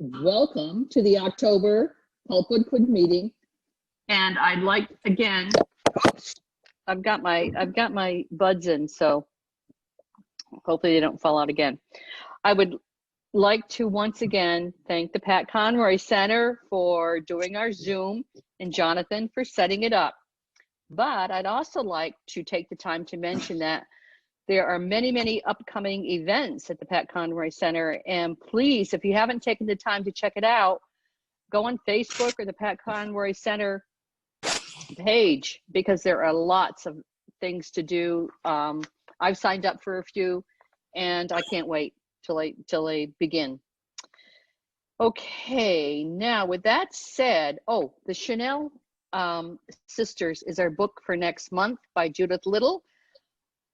Welcome to the October Pulpwood Quick meeting. And I'd like, again, I've got my buds in, so hopefully they don't fall out again. I would like to once again thank the Pat Conroy Center for doing our Zoom and Jonathan for setting it up. But I'd also like to take the time to mention that there are many, many upcoming events at the Pat Conroy Center. And please, if you haven't taken the time to check it out, go on Facebook or the Pat Conroy Center page, because there are lots of things to do. I've signed up for a few, and I can't wait till they begin. Okay, now with that said, the Chanel Sisters is our book for next month by Judith Little.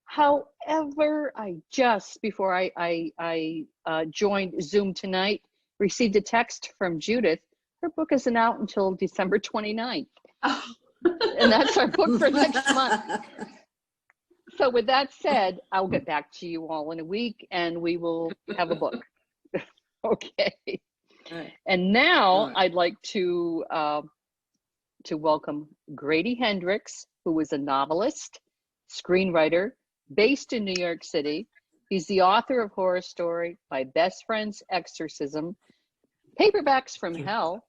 However, I just, before I joined Zoom tonight, received a text from Judith. Her book isn't out until December 29th. Oh. And that's our book for next month. So with that said, I'll get back to you all in a week and we will have a book. Okay. Right. And now I'd like to welcome Grady Hendrix, who is a novelist, screenwriter, based in New York City. He's the author of Horror Story, My Best Friend's Exorcism, Paperbacks from Hell,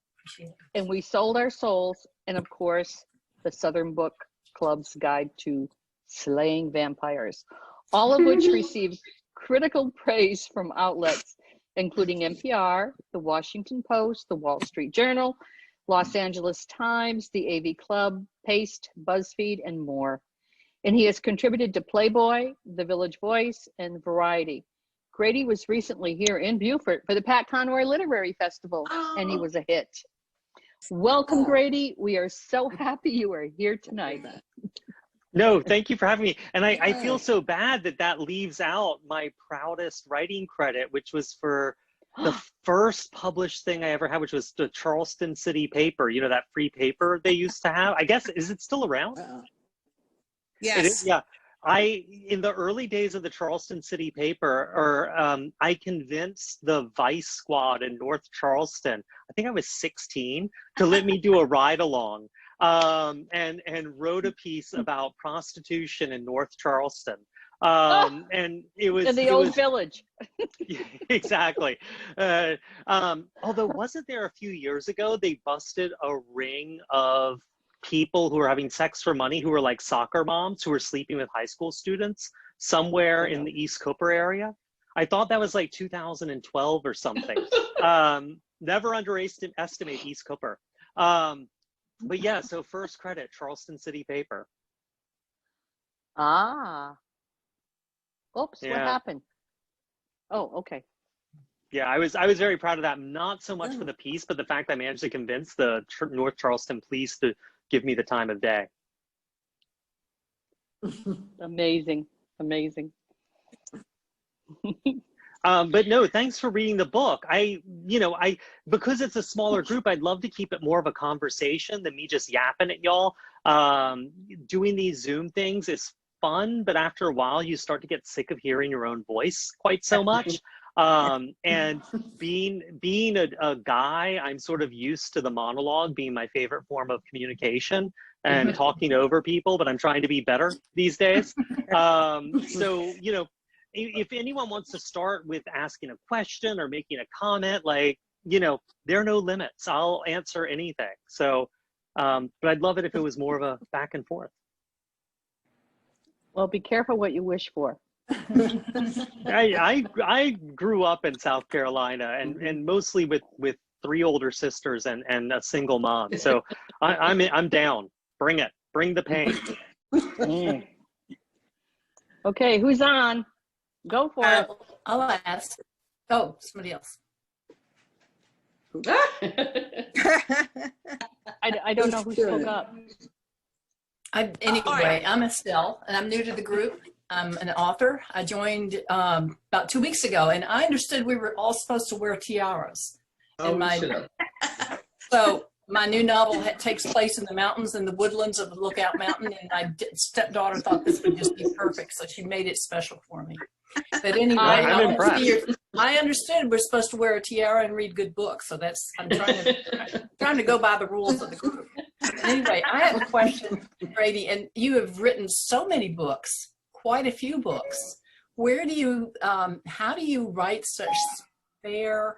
and We Sold Our Souls, and of course, the Southern Book Club's Guide to Slaying Vampires, all of which received critical praise from outlets, including NPR, The Washington Post, The Wall Street Journal, Los Angeles Times, the AV Club, Paste, BuzzFeed, and more. And he has contributed to Playboy, The Village Voice, and Variety. Grady was recently here in Beaufort for the Pat Conroy Literary Festival, and he was a hit. Welcome, Grady. We are so happy you are here tonight. No, thank you for having me. And I feel so bad that leaves out my proudest writing credit, which was for the first published thing I ever had, which was the Charleston City paper, you know, that free paper they used to have. I guess, is it still around? Yes. It is, yeah. In the early days of the Charleston City paper, I convinced the Vice Squad in North Charleston, I think I was 16, to let me do a ride along, and wrote a piece about prostitution in North Charleston. And it was in the old village. Exactly. Although wasn't there a few years ago, they busted a ring of people who were having sex for money, who were like soccer moms, who were sleeping with high school students somewhere in the East Cooper area? I thought that was like 2012 or something. Never underestimate East Cooper. But yeah, so first credit, Charleston City paper. Ah. Oops, yeah. What happened? Oh, okay. Yeah, I was very proud of that. Not so much for the piece, but the fact I managed to convince the North Charleston police to give me the time of day. Amazing, amazing. But no, thanks for reading the book. Because it's a smaller group, I'd love to keep it more of a conversation than me just yapping at y'all. Doing these Zoom things is fun, but after a while, you start to get sick of hearing your own voice quite so much. And being a guy, I'm sort of used to the monologue being my favorite form of communication and talking over people, but I'm trying to be better these days. So, you know, if anyone wants to start with asking a question or making a comment, like, you know, there are no limits. I'll answer anything. So, but I'd love it if it was more of a back and forth. Well, be careful what you wish for. I grew up in South Carolina and mostly with 3 older sisters and a single mom. So I'm down. Bring it. Bring the pain. Okay, who's on? Go for it. I'll ask. Oh, somebody else. I don't know who spoke up. Anyway, I'm Estelle, and I'm new to the group. I'm an author. I joined about 2 weeks ago, and I understood we were all supposed to wear tiaras. Oh, So My new novel takes place in the mountains, in the woodlands of the Lookout Mountain, and my stepdaughter thought this would just be perfect, so she made it special for me. But anyway, I'm impressed. I understood we're supposed to wear a tiara and read good books, so I'm trying to go by the rules of the group. Anyway, I have a question, Grady, and you have written so many books, quite a few books. Where do you, how do you write such fair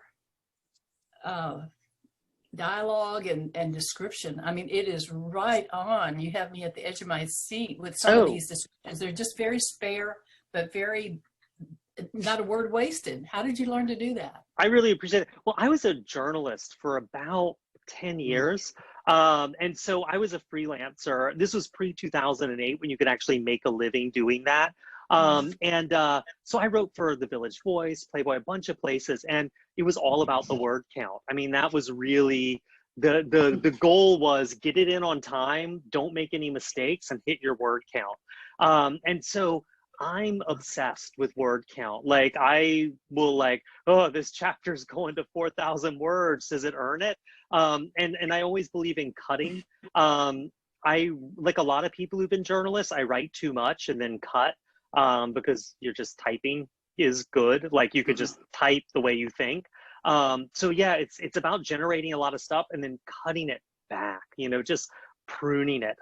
dialogue and description? I mean, it is right on. You have me at the edge of my seat with some of these descriptions. They're just very spare, but very, not a word wasted. How did you learn to do that? I really appreciate it. Well, I was a journalist for about 10 years. And so I was a freelancer. This was pre-2008 when you could actually make a living doing that. So I wrote for The Village Voice, Playboy, a bunch of places, and it was all about the word count. I mean, that was really the goal, was get it in on time, don't make any mistakes, and hit your word count. And so I'm obsessed with word count. Like, I will oh, this chapter's going to 4,000 words. Does it earn it? And I always believe in cutting. I, like a lot of people who've been journalists, I write too much and then cut. Because you're just typing is good. Like, you could just type the way you think. So yeah, it's about generating a lot of stuff and then cutting it back, just pruning it.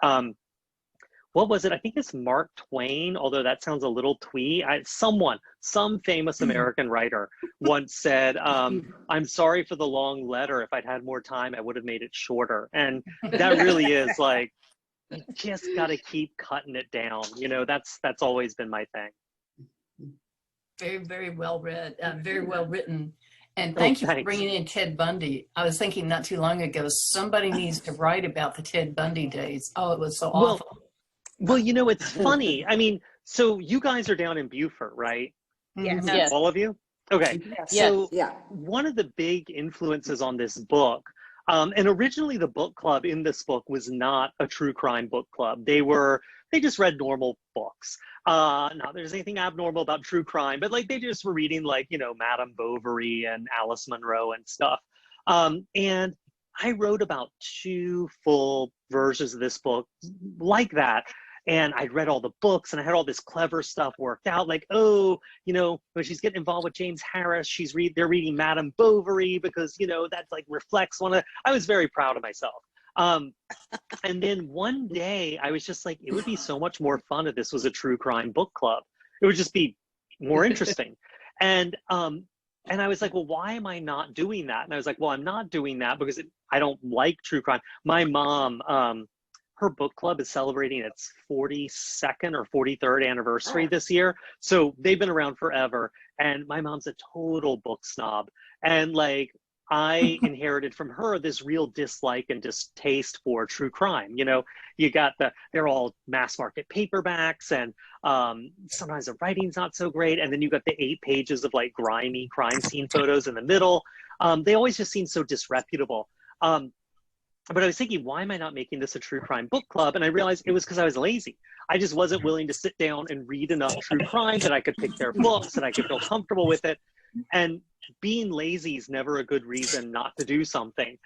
What was it? I think it's Mark Twain, although that sounds a little twee. Some famous American writer once said, I'm sorry for the long letter. If I'd had more time, I would have made it shorter. And that really is like, you just got to keep cutting it down. That's always been my thing. Very, very well read, very well written. And thank you for bringing in Ted Bundy. I was thinking not too long ago, somebody needs to write about the Ted Bundy days. Oh, it was so awful. Well, it's funny. I mean, so you guys are down in Beaufort, right? Yes. Yes. All of you? Okay. Yes. So Yeah. one of the big influences on this book, and originally the book club in this book was not a true crime book club. They just read normal books. Not there's anything abnormal about true crime, but they just were reading Madame Bovary and Alice Munro and stuff. And I wrote about 2 full versions of this book like that. And I'd read all the books and I had all this clever stuff worked out. When she's getting involved with James Harris, they're reading Madame Bovary because, that's reflects I was very proud of myself. And then one day I was just like, it would be so much more fun if this was a true crime book club. It would just be more interesting. And I was like, well, why am I not doing that? And I was like, well, I'm not doing that because I don't like true crime. My mom, her book club is celebrating its 42nd or 43rd anniversary this year. So they've been around forever. And my mom's a total book snob. And I inherited from her this real dislike and distaste for true crime. You got they're all mass market paperbacks, and sometimes the writing's not so great. And then you got the 8 pages of grimy crime scene photos in the middle. They always just seem so disreputable. But I was thinking, why am I not making this a true crime book club? And I realized it was because I was lazy. I just wasn't willing to sit down and read enough true crime that I could pick their books and I could feel comfortable with it. And being lazy is never a good reason not to do something,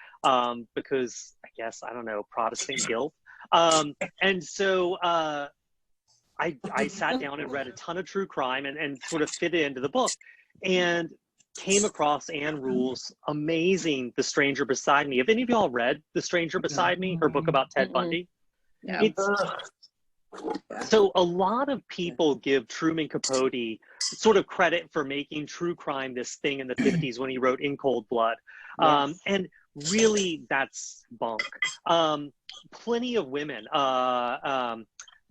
because I guess, I don't know, Protestant guilt. And so I sat down and read a ton of true crime and sort of fit it into the book, and came across Anne Rule's amazing The Stranger Beside Me. Have any of y'all read The Stranger Beside Me, her book about Ted Bundy? Yeah. So a lot of people give Truman Capote sort of credit for making true crime this thing in the 50s when he wrote In Cold Blood. And really, that's bunk. Plenty of women,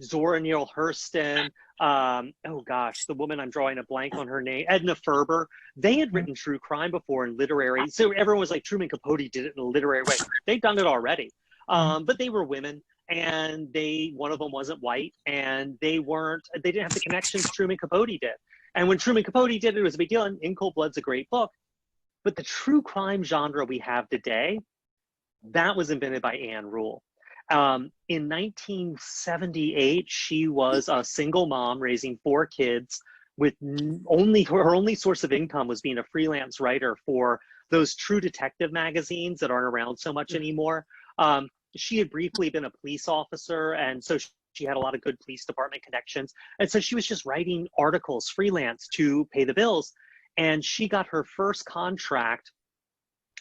Zora Neale Hurston, oh gosh, the woman, I'm drawing a blank on her name, Edna Ferber, they had written true crime before in literary. So everyone was like, Truman Capote did it in a literary way. They'd done it already. But they were women, and one of them wasn't white, and they didn't have the connections Truman Capote did. And when Truman Capote did it, it was a big deal. And In Cold Blood's a great book. But the true crime genre we have today, that was invented by Anne Rule. In 1978, she was a single mom raising 4 kids with her only source of income was being a freelance writer for those True Detective magazines that aren't around so much anymore. She had briefly been a police officer, and so she had a lot of good police department connections. And so she was just writing articles freelance to pay the bills. And she got her first contract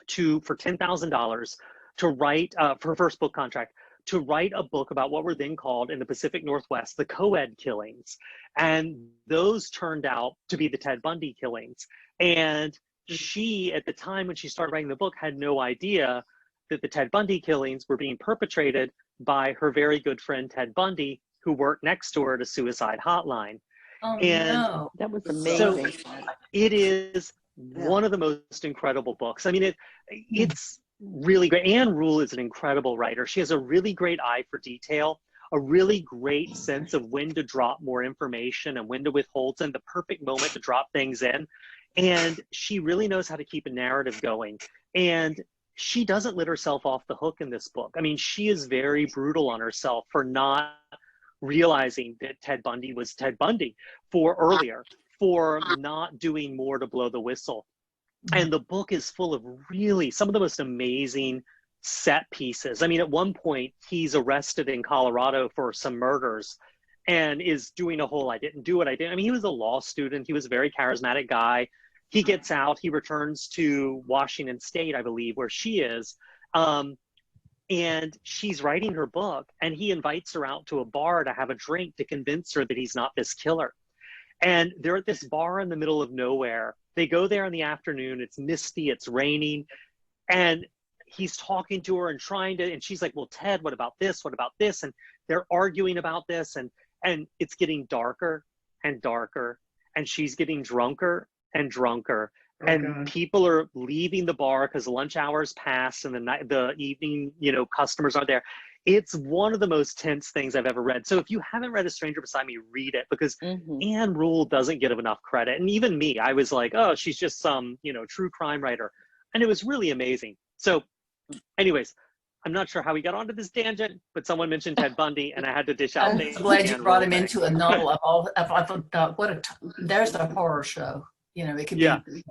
for $10,000 to write, for her first book contract, to write a book about what were then called in the Pacific Northwest, the co-ed killings. And those turned out to be the Ted Bundy killings. And she, at the time when she started writing the book, had no idea that the Ted Bundy killings were being perpetrated by her very good friend, Ted Bundy, who worked next to her at a suicide hotline. Oh, And no. That was amazing. so it is one of the most incredible books. I mean, it's really great. Anne Rule is an incredible writer. She has a really great eye for detail, a really great sense of when to drop more information and when to withhold, and the perfect moment to drop things in. And she really knows how to keep a narrative going. And she doesn't let herself off the hook in this book. I mean, she is very brutal on herself for not realizing that Ted Bundy was Ted Bundy for not doing more to blow the whistle. And the book is full of really some of the most amazing set pieces. I mean, at one point, he's arrested in Colorado for some murders and is doing a whole, I didn't do it, I didn't. I mean, he was a law student. He was a very charismatic guy. He gets out, he returns to Washington State, I believe, where she is. And she's writing her book, and he invites her out to a bar to have a drink to convince her that he's not this killer. And they're at this bar in the middle of nowhere. They go there in the afternoon. It's misty, it's raining. And he's talking to her and and she's like, well, Ted, what about this? What about this? And they're arguing about this. And it's getting darker and darker. And she's getting drunker and drunker. Oh, and God. People are leaving the bar because lunch hours pass and the evening, customers are there. It's one of the most tense things I've ever read. So if you haven't read A Stranger Beside Me, read it, because Anne Rule doesn't get enough credit. And even me, I was like, oh, she's just some, true crime writer. And it was really amazing. So anyways, I'm not sure how we got onto this tangent, but someone mentioned Ted Bundy and I had to dish out I'm glad you brought him into a novel. I thought, there's a horror show. It could be.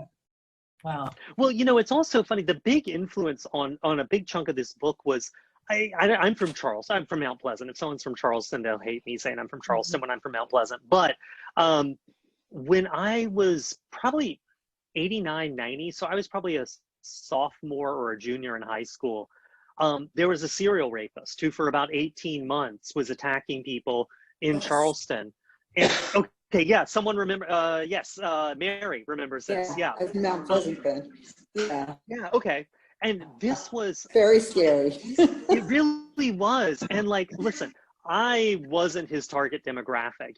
Wow. Well, it's also funny. The big influence on a big chunk of this book was, I'm from Charleston. I'm from Mount Pleasant. If someone's from Charleston, they'll hate me saying I'm from Charleston when I'm from Mount Pleasant. But when I was probably 89, 90, so I was probably a sophomore or a junior in high school, there was a serial rapist who for about 18 months was attacking people in Charleston. And okay, yeah, someone remember, yes, Mary remembers this, yeah. I've Mount Pleasant been. Yeah. Yeah, okay. And this was very scary. It really was. And listen, I wasn't his target demographic,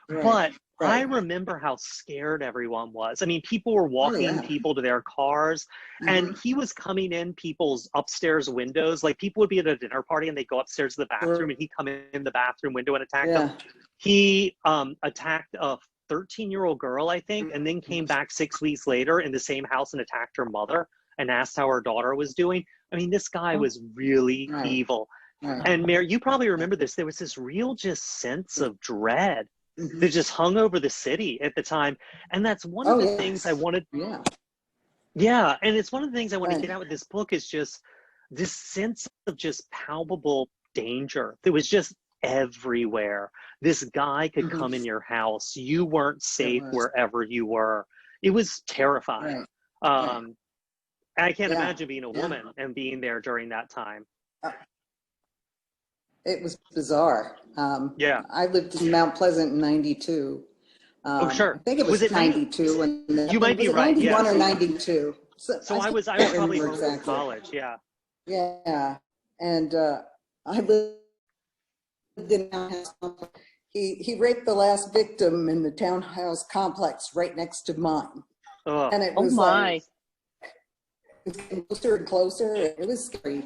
but I remember how scared everyone was. I mean, people were walking people to their cars, and he was coming in people's upstairs windows. Like, people would be at a dinner party and they'd go upstairs to the bathroom and he'd come in the bathroom window and attack them. He attacked a 13-year-old girl, I think, and then came back 6 weeks later in the same house and attacked her mother and asked how her daughter was doing. I mean, this guy was really evil. And Mary, you probably remember this. There was this real just sense of dread that just hung over the city at the time. And that's one of the things I wanted. Yeah. And it's one of the things I want to get out with this book is just this sense of just palpable danger that was just everywhere. This guy could come in your house. You weren't safe wherever you were. It was terrifying. I can't imagine being a woman and being there during that time. It was bizarre. I lived in Mount Pleasant in 92. Oh, sure. I think it was 92. And you might be right. 91 or 92. So I was probably home from college. Yeah. Yeah. And I lived in a townhouse complex. He raped the last victim in the townhouse complex right next to mine. Oh. And it was getting closer and closer. It was scary.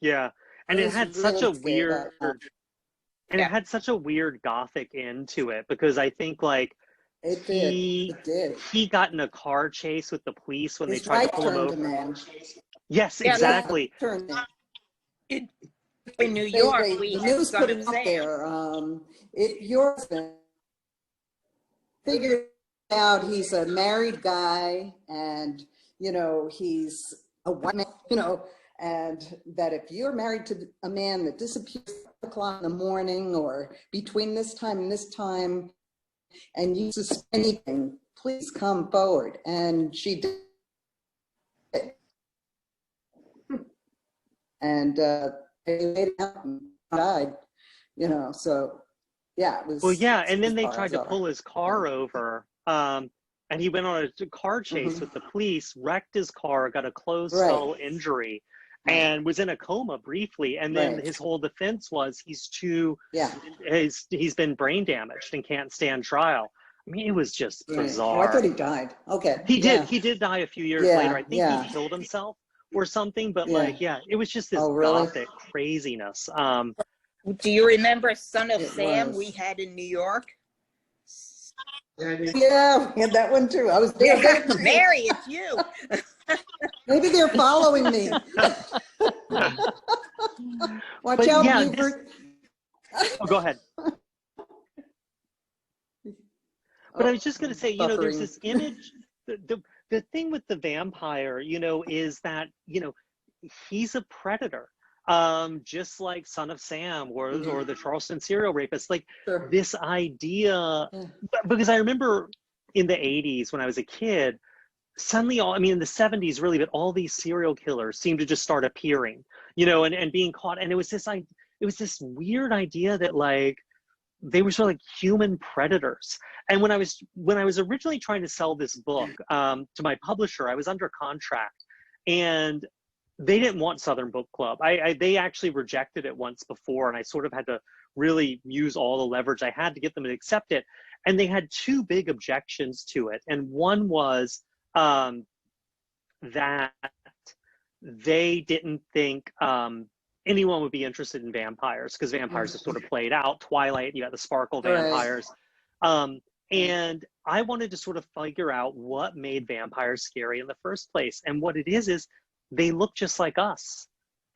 Yeah. And it had such a weird, it had such a weird gothic end to it, because I think he got in a car chase with the police when they tried to pull him over. Yes, exactly. In New York, the news put him up there. Your husband figured out he's a married guy and you know, he's a white man, you know, and that if you're married to a man that disappears at 5 o'clock in the morning or between this time and this time, and you suspect anything, please come forward. And she did. And they laid out and died, you know, so yeah, it was. Well, yeah, and then they bizarre. tried to pull his car over, and he went on a car chase with the police, wrecked his car, got a closed skull injury, and was in a coma briefly. And then his whole defense was he's been brain damaged and can't stand trial. I mean, it was just bizarre. Oh, I thought he died. Okay. He did die a few years later. I think he killed himself or something, but like, it was just this gothic craziness. Do you remember Son of Sam we had in New York? Yeah, we had that one too. I was there. Mary, it's you. Maybe they're following me. Watch out, Beaufort. Oh, go ahead. But I was just going to say, you know, there's this image, the thing with the vampire, you know, is that, you know, he's a predator, just like Son of Sam or the Charleston serial rapist, like this idea, because I remember in the 80s when I was a kid, suddenly in the 70s really, but all these serial killers seemed to just start appearing, you know, and being caught. And it was this weird idea that like, they were sort of like human predators. And when I was originally trying to sell this book to my publisher, I was under contract, and they didn't want Southern Book Club. They actually rejected it once before, and I sort of had to really use all the leverage I had to get them to accept it. And they had two big objections to it. And one was that they didn't think anyone would be interested in vampires, because vampires have sort of played out. Twilight, you got the sparkle vampires. And I wanted to sort of figure out what made vampires scary in the first place. And what it is they look just like us,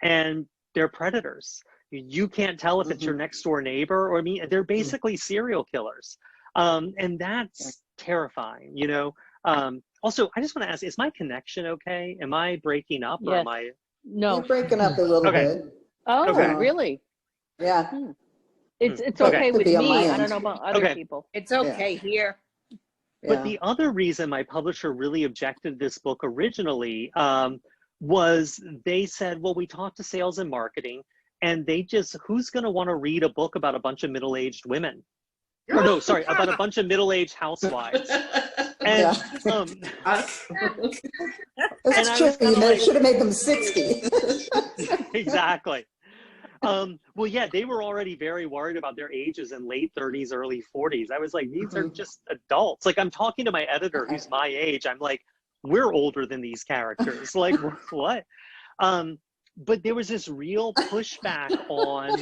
and they're predators. You can't tell if it's your next door neighbor, or they're basically serial killers. And that's terrifying, you know? Also, I just want to ask, is my connection okay? Am I breaking up or am I? No. You're breaking up a little bit. Oh, really? Yeah. It's okay with Could be on me. my I end. don't know about other people. It's okay here. But the other reason my publisher really objected to this book originally was they said, well, we talked to sales and marketing, and they just, who's going to want to read a book about a bunch of middle-aged women? Or no, sorry, about a bunch of middle-aged housewives. And That's true. You should have made them 60. Exactly. Well, yeah, they were already very worried about their ages in late 30s, early 40s. I was like, these are just adults. Like, I'm talking to my editor who's my age. I'm like, we're older than these characters. Like, what? But there was this real pushback on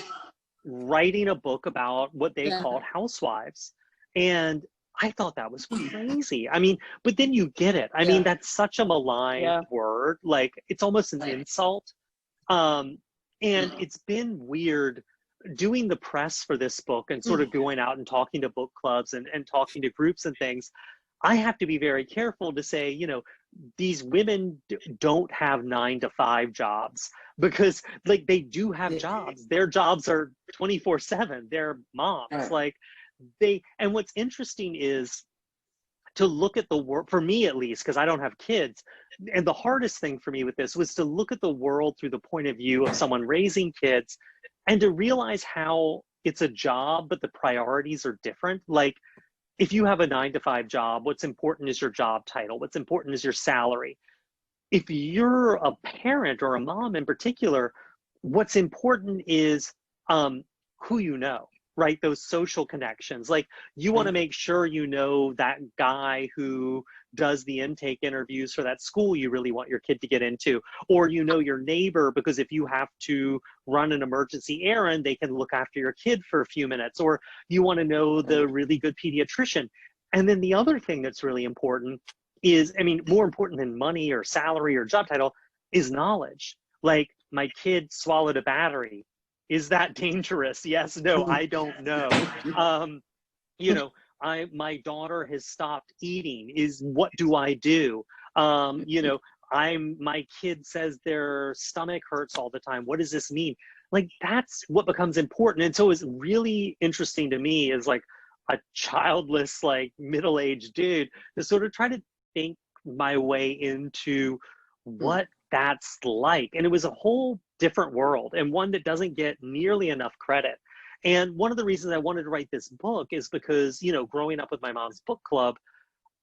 writing a book about what they called housewives. And I thought that was crazy. I mean, but then you get it. I mean, that's such a malign word. Like, it's almost an insult. And it's been weird doing the press for this book and sort of going out and talking to book clubs and talking to groups and things. I have to be very careful to say, you know, these women don't have 9-to-5 jobs, because like they do have jobs. Their jobs are 24/7. They're moms. Like and what's interesting is to look at the world, for me at least, because I don't have kids. And the hardest thing for me with this was to look at the world through the point of view of someone raising kids, and to realize how it's a job, but the priorities are different. Like, if you have a 9-to-5 job, what's important is your job title. What's important is your salary. If you're a parent or a mom in particular, what's important is who you know, right? Those social connections. Like, you want to make sure you know that guy who does the intake interviews for that school you really want your kid to get into, or you know your neighbor, because if you have to run an emergency errand, they can look after your kid for a few minutes, or you want to know the really good pediatrician. And then the other thing that's really important is, I mean, more important than money or salary or job title, is knowledge. Like, my kid swallowed a battery. Is that dangerous? Yes, no, I don't know. You know, my daughter has stopped eating. What do I do? You know, my kid says their stomach hurts all the time. What does this mean? Like, that's what becomes important. And so it's really interesting to me as like a childless, like middle-aged dude to sort of try to think my way into what that's like. And it was a whole different world, and one that doesn't get nearly enough credit. And one of the reasons I wanted to write this book is because, you know, growing up with my mom's book club,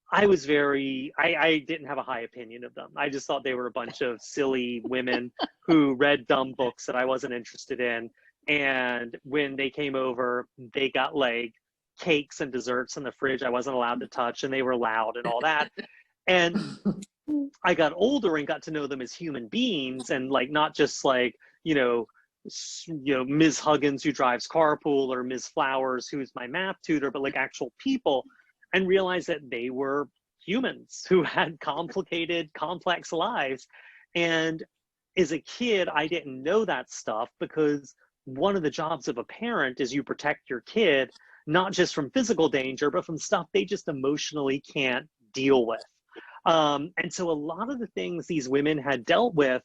I didn't have a high opinion of them. I just thought they were a bunch of silly women who read dumb books that I wasn't interested in. And when they came over, they got like cakes and desserts in the fridge I wasn't allowed to touch, and they were loud and all that. And I got older and got to know them as human beings, and like not just like, you know, Ms. Huggins who drives carpool, or Ms. Flowers who's my math tutor, but like actual people, and realized that they were humans who had complicated, complex lives. And as a kid, I didn't know that stuff, because one of the jobs of a parent is you protect your kid, not just from physical danger, but from stuff they just emotionally can't deal with. And so a lot of the things these women had dealt with,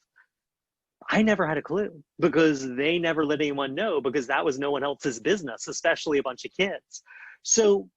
I never had a clue, because they never let anyone know, because that was no one else's business, especially a bunch of kids. So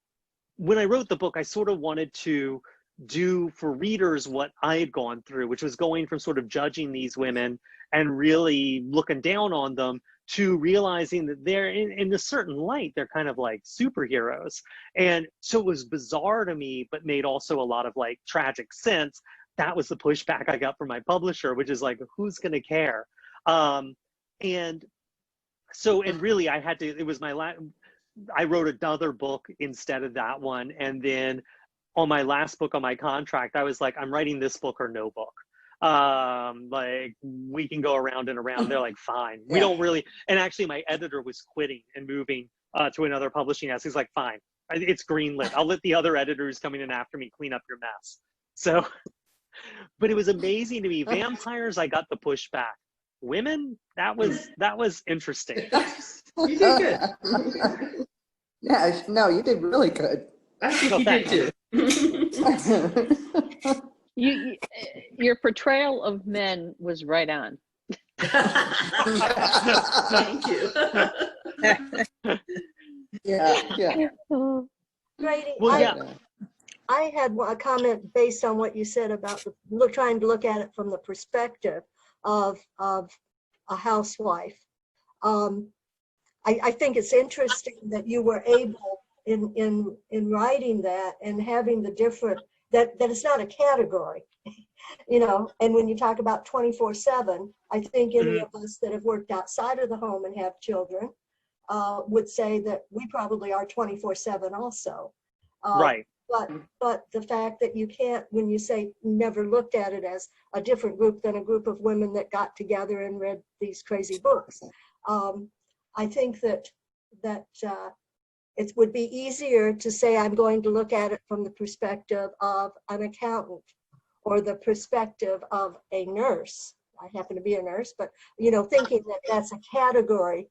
when I wrote the book, I sort of wanted to do for readers what I had gone through, which was going from sort of judging these women and really looking down on them to realizing that they're in a certain light, they're kind of like superheroes. And so it was bizarre to me, but made also a lot of like tragic sense. That was the pushback I got from my publisher, which is like, who's going to care? And so, and really I had to, it was I wrote another book instead of that one. And then on my last book on my contract, I was like, I'm writing this book or no book. Like, we can go around and around. They're like, fine. We don't really, and actually my editor was quitting and moving to another publishing house. He's like, fine, it's greenlit. I'll let the other editors coming in after me clean up your mess. So, but it was amazing to me. Vampires, I got the pushback. Women, that was interesting. You did good. Yeah, no, you did really good. I think you did too. Your portrayal of men was right on. Thank you. Yeah. Grady, Well, yeah. I had a comment based on what you said about trying to look at it from the perspective of a housewife. I think it's interesting that you were able in writing that and having the different, that it's not a category, you know, and when you talk about 24/7, I think any of us that have worked outside of the home and have children would say that we probably are 24/7 also. Right. But the fact that you can't, when you say never looked at it as a different group than a group of women that got together and read these crazy books, I think that it would be easier to say I'm going to look at it from the perspective of an accountant or the perspective of a nurse. I happen to be a nurse, but you know, thinking that that's a category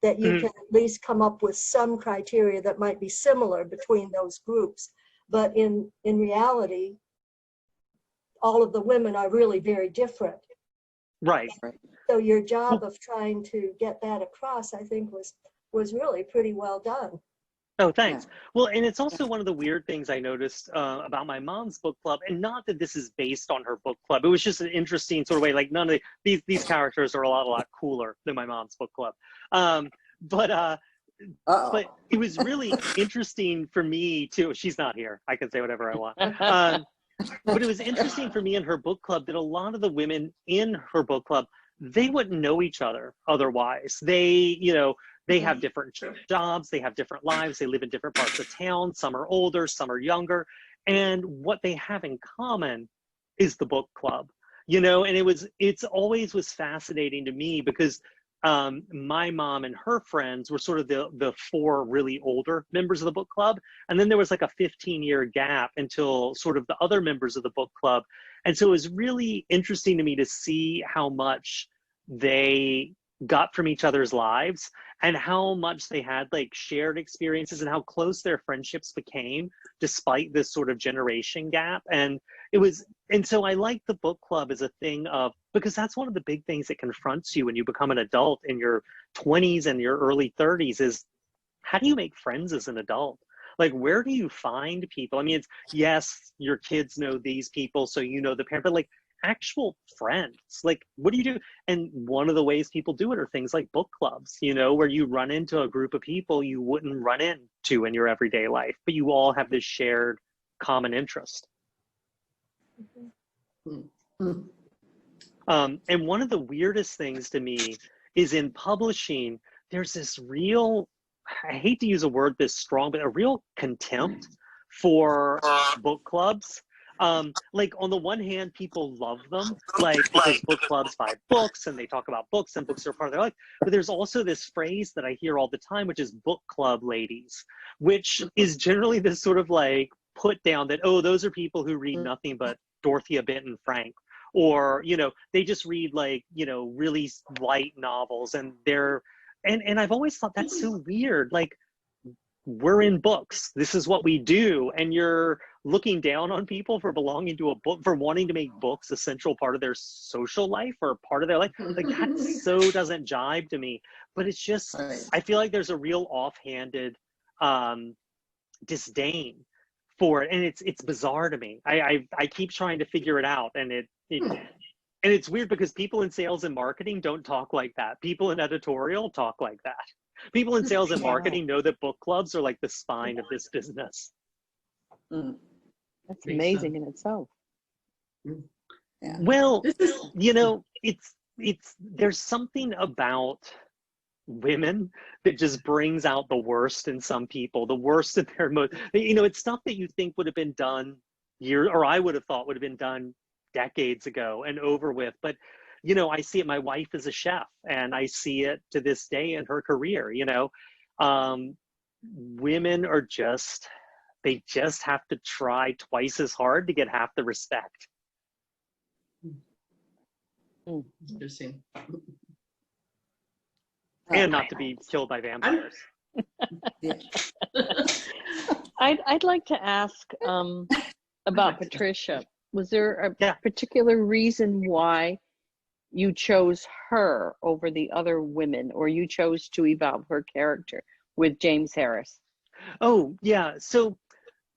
that you can at least come up with some criteria that might be similar between those groups. But in reality, all of the women are really very different. Right. So your job of trying to get that across, I think, was really pretty well done. Oh, thanks. Well, and it's also one of the weird things I noticed about my mom's book club, and not that this is based on her book club. It was just an interesting sort of way, like none of these characters are a lot cooler than my mom's book club. But it was really interesting for me too. She's not here. I can say whatever I want. But it was interesting for me in her book club that a lot of the women in her book club, they wouldn't know each other otherwise. They have different jobs, they have different lives, they live in different parts of town. Some are older, some are younger. And what they have in common is the book club, you know, and it's always was fascinating to me because my mom and her friends were sort of the four really older members of the book club. And then there was like a 15-year gap until sort of the other members of the book club. And so it was really interesting to me to see how much they got from each other's lives, and how much they had like shared experiences and how close their friendships became despite this sort of generation gap. And so I like the book club as a thing of, because that's one of the big things that confronts you when you become an adult in your 20s and your early 30s is, how do you make friends as an adult? Like, where do you find people? I mean, it's, yes, your kids know these people, so you know the parent, but like actual friends, like, what do you do? And one of the ways people do it are things like book clubs, you know, where you run into a group of people you wouldn't run into in your everyday life, but you all have this shared common interest. Mm-hmm. And one of the weirdest things to me is in publishing, there's this real, I hate to use a word this strong, but a real contempt for book clubs. Like, on the one hand, people love them, like, because book clubs buy books and they talk about books and books are part of their life. But there's also this phrase that I hear all the time, which is book club ladies, which is generally this sort of like put down that, oh, those are people who read nothing but Dorothea Benton Frank, or, you know, they just read like, you know, really light novels, and they're, and I've always thought that's so weird. Like, we're in books, this is what we do, and you're looking down on people for belonging to a book, for wanting to make books a central part of their social life or part of their life. Like, that so doesn't jibe to me. But it's just, Right. I feel like there's a real offhanded disdain for it, and it's bizarre to me. I keep trying to figure it out, and and it's weird because people in sales and marketing don't talk like that. People in editorial talk like that. People in sales and marketing know that book clubs are like the spine of this business. Mm. That's Makes amazing sense. in itself. Yeah. Well, This is, you know, there's something about women that just brings out the worst in some people, the worst in their most, you know, it's stuff that you think would have been done or I would have thought would have been done decades ago and over with. But, you know, I see it, my wife is a chef, and I see it to this day in her career, you know. Women are just, they just have to try twice as hard to get half the respect. interesting. And not to be killed by vampires. Yeah. I'd like to ask about Patricia. Was there a Yeah. particular reason why you chose her over the other women, or you chose to evolve her character with James Harris? Oh, yeah. So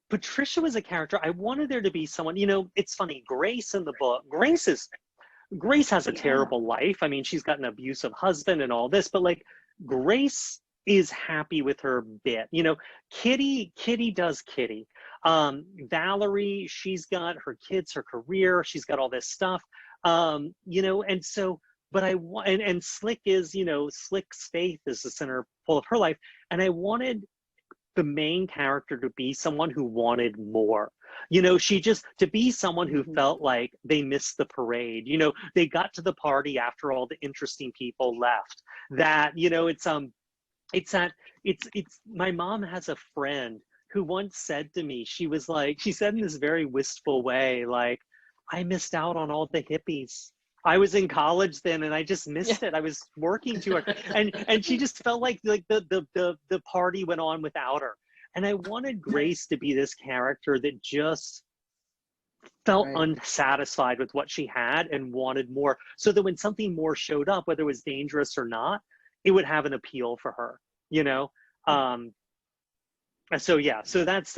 Patricia was a character. I wanted there to be someone, you know, it's funny, Grace in the book, Grace has a terrible life. I mean, she's got an abusive husband and all this, but like, Grace is happy with her bit. You know, Kitty does Kitty. Valerie, she's got her kids, her career, she's got all this stuff. You know, and so, but and Slick is, you know, Slick's faith is the center pole of her life. And I wanted the main character to be someone who wanted more. You know, to be someone who felt like they missed the parade. You know, they got to the party after all the interesting people left. That, you know, it's my mom has a friend who once said to me, she said in this very wistful way, like, I missed out on all the hippies. I was in college then, and I just missed it. I was working too hard, and she just felt like the party went on without her. And I wanted Grace to be this character that just felt unsatisfied with what she had and wanted more, so that when something more showed up, whether it was dangerous or not, it would have an appeal for her. You know. So yeah, so that's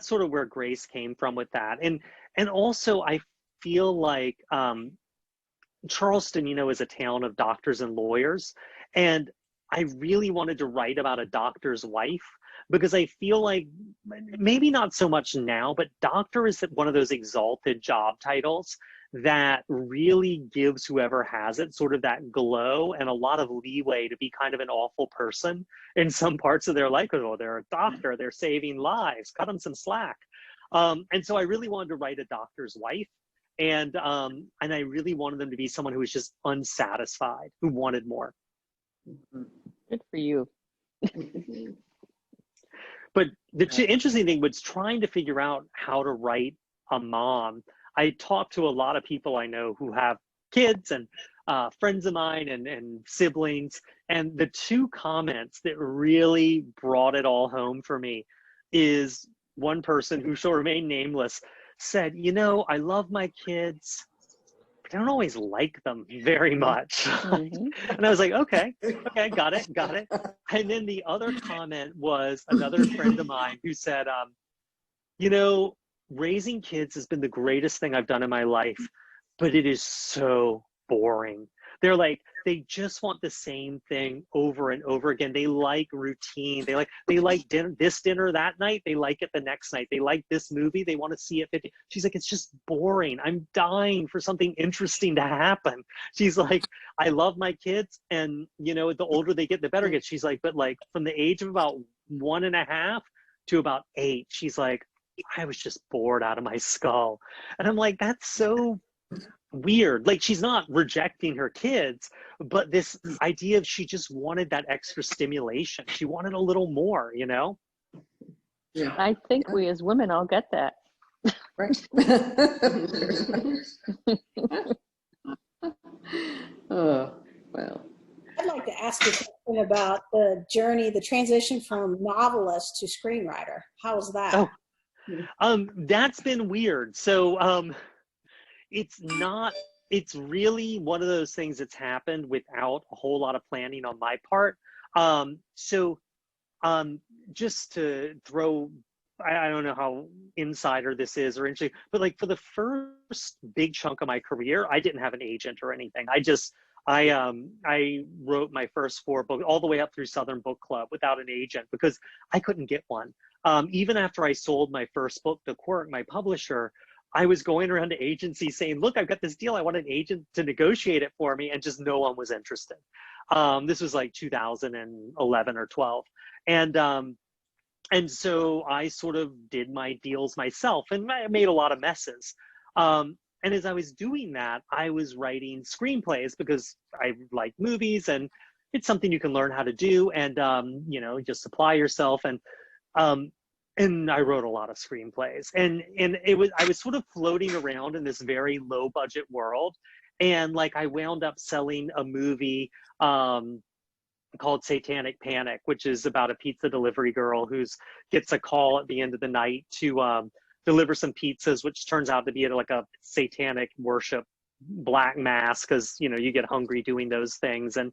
sort of where Grace came from with that, and also I feel like Charleston, you know, is a town of doctors and lawyers, and I really wanted to write about a doctor's wife, because I feel like, maybe not so much now, but doctor is one of those exalted job titles that really gives whoever has it sort of that glow and a lot of leeway to be kind of an awful person in some parts of their life. Oh, they're a doctor, they're saving lives, cut them some slack. And so I really wanted to write a doctor's wife. And I really wanted them to be someone who was just unsatisfied, who wanted more. Good for you. But the interesting thing was trying to figure out how to write a mom. I talked to a lot of people I know who have kids, and friends of mine and siblings. And the two comments that really brought it all home for me is one person who shall remain nameless said, you know, I love my kids, but I don't always like them very much. And I was like, okay, got it. And then the other comment was another friend of mine who said, you know, raising kids has been the greatest thing I've done in my life, but it is so boring. They're like, they just want the same thing over and over again. They like routine. They like dinner, this dinner that night. They like it the next night. They like this movie. They want to see it 50. She's like, it's just boring. I'm dying for something interesting to happen. She's like, I love my kids. And, you know, the older they get, the better it gets. She's like, but like from the age of about 1.5 to about 8, she's like, I was just bored out of my skull. And I'm like, that's so weird. Like, she's not rejecting her kids, but this idea of she just wanted that extra stimulation. She wanted a little more, you know? Yeah. I think we as women all get that. Right. Oh, well. I'd like to ask you something about the journey, the transition from novelist to screenwriter. How was that? That's been weird. So, it's really one of those things that's happened without a whole lot of planning on my part. Just to throw, I don't know how insider this is or anything, but like for the first big chunk of my career, I didn't have an agent or anything. I wrote my first 4 books all the way up through Southern Book Club without an agent because I couldn't get one. Even after I sold my first book to Quirk, my publisher, I was going around to agencies saying, look, I've got this deal. I want an agent to negotiate it for me. And just no one was interested. This was like 2011 or 12. And so I sort of did my deals myself and I made a lot of messes. And as I was doing that, I was writing screenplays because I like movies and it's something you can learn how to do and, you know, just supply yourself. And I wrote a lot of screenplays and I was sort of floating around in this very low budget world. And like, I wound up selling a movie, called Satanic Panic, which is about a pizza delivery girl who gets a call at the end of the night to, deliver some pizzas, which turns out to be like a satanic worship black mass because, you know, you get hungry doing those things. And